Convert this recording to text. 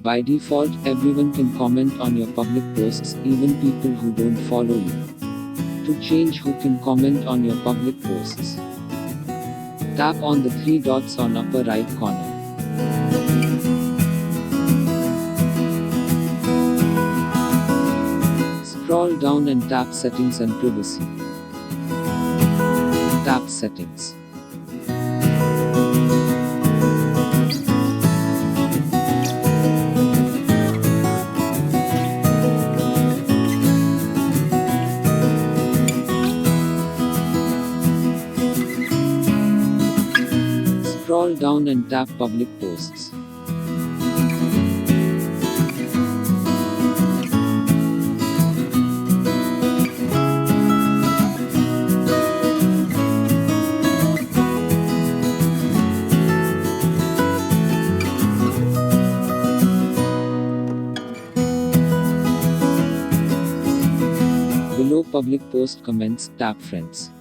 By default, everyone can comment on your public posts, even people who don't follow you. To change who can comment on your public posts, tap on the three dots on upper right corner. Scroll down and tap Settings and Privacy. Tap Settings. Scroll down and tap Public Posts. Below Public Post Comments, tap Friends.